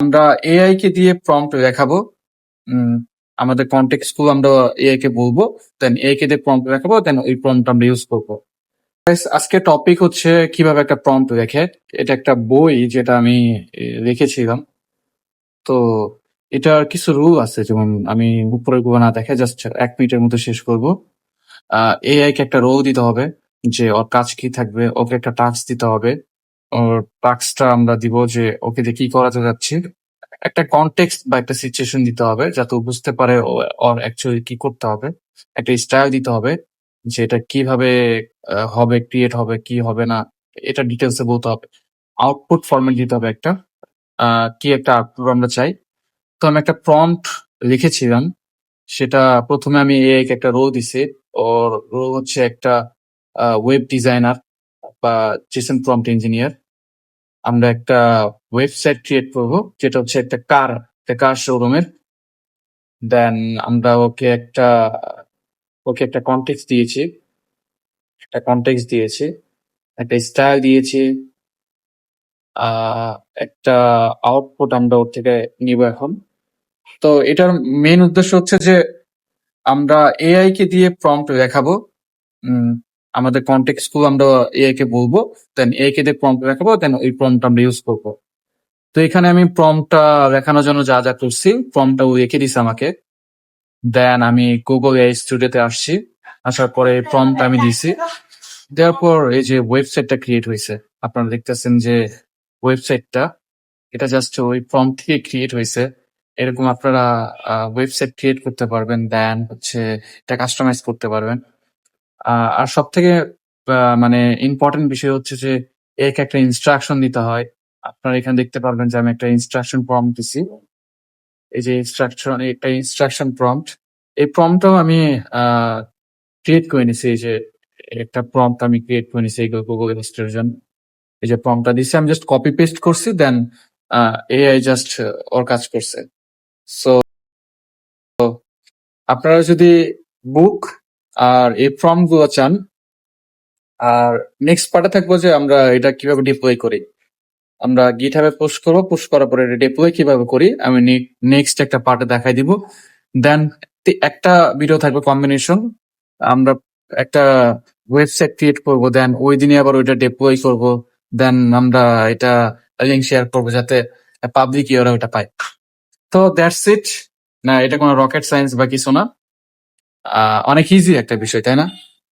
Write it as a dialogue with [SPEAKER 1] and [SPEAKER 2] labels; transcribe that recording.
[SPEAKER 1] আমরা এআই কে দিয়ে প্রম্পট দেখাবো। উম, আমাদের কন্টেক্সট গুলো আমরা এআই কে বলবো, দেন এআই কে দিয়ে প্রম্পট দেখাবো, দেন ওই প্রম্পট আমরা ইউজ করবো। Guys, আজকে টপিক হচ্ছে কিভাবে একটা প্রম্পট লেখে। এটা একটা বই যেটা আমি লিখেছিলাম। তো এটার কিছু রুল আছে, যেমন আমি উপরের গুলো না দেখে জাস্ট 1 মিনিটের মধ্যে শেষ করব। এআই কে একটা রোল দিতে হবে, যে ওর কাজ কি থাকবে, ওকে একটা টাস্ক দিতে হবে। ওর টাস্কটা আমরা দিব যে ওকে দিয়ে কি করাতে যাচ্ছি, একটা কনটেক্সট বা একটা সিচুয়েশন দিতে হবে যাতে ও বুঝতে পারে ওর অ্যাকচুয়ালি কি করতে হবে। একটা স্টাইল দিতে হবে যে এটা কিভাবে হবে, ক্রিয়েট হবে, কি হবে না, এটা ডিটেলসে বলতে হবে। আউটপুট ফরম্যাট দিতে হবে একটা, কি একটা আউটপুট আমরা চাই। তো আমি একটা প্রম্পট লিখেছিলাম, সেটা প্রথমে আমি এআই কে একটা রোল দিছি। ওর রোল হচ্ছে একটা ওয়েব ডিজাইনার বা জেসন প্রম্পট ইঞ্জিনিয়ার। আমরা একটা ওয়েবসাইট ক্রিয়েট করব, যেটা হচ্ছে একটা কার শোরুমের। দেন আমরা ওকে একটা কনটেক্সট দিয়েছি, একটা স্টাইল দিয়েছি, আহ একটা আউটপুট আমরা ওর থেকে নিব এখন। তো এটার মেইন উদ্দেশ্য হচ্ছে যে আমরা এআই কে দিয়ে প্রম্পট দেখাবো। উম, আমাদের কন্টেক্সট গুলো আমরা এআই কে বলবো, দেন এআই কে দিয়ে প্রম্পট দেখাবো, দেন ওই প্রম্পট আমরা ইউজ করবো। তো এখানে আমি প্রম্পটটা দেখানোর জন্য যা যা করছি, প্রম্পটটা ও রেখে দিছে আমাকে। দেন আমি গুগল এআই স্টুডিওতে আসছি, আসার পরে প্রম্পট আমি দিছি। দেওয়ার পর এই যে ওয়েবসাইটটা ক্রিয়েট হয়েছে, আপনারা দেখতেছেন যে ওয়েবসাইটটা, এটা জাস্ট ওই প্রম্পট থেকে ক্রিয়েট হয়েছে। এরকম আপনারা ওয়েবসাইট ক্রিয়েট করতে পারবেন, দেন হচ্ছে এটা কাস্টমাইজ করতে পারবেন। আর সব থেকে মানে ইম্পর্টেন্ট বিষয় হচ্ছে যে একে একটা ইনস্ট্রাকশন দিতে হয়। আপনারা এখানে দেখতে পারবেন যে আমি একটা ইনস্ট্রাকশন প্রম্পট দিছি। এই যে একটা ইনস্ট্রাকশন প্রম্পট, এই প্রম্পটটাও আমি ক্রিয়েট করে নিছি। এই যে একটা প্রম্পট আমি ক্রিয়েট করে নিছি গুগল এর জন্য। এই যে প্রম্পটটা দিছি, আমি জাস্ট কপি পেস্ট করছি, দেন এআই জাস্ট ওর কাজ করছে। সো আপনারা যদি বুক আর এই প্রম্পট গুলো চান, আর নেক্সট পার্টে থাকবো যে আমরা এটা কিভাবে ডিপ্লয় করি। আমরা গিটহাবে পোস্ট করবো, পোস্ট করার পরে এটা ডিপ্লয় কিভাবে করি আমি নেক্সট একটা পার্টে দেখাই দিব। দেন একটা ভিডিও থাকবে কম্বিনেশন, আমরা একটা ওয়েবসাইট ক্রিয়েট করব, দেন ওই দিনই আবার ওইটা ডিপ্লয় করব। দেন আমরা এটা লিঙ্ক শেয়ার করবো যাতে পাবলিক ইউরা ওটা পায়। তো দ্যাটস ইট। না, এটা কোনো রকেট সায়েন্স বা কিছু না, অনেক ইজি একটা বিষয়, তাই না?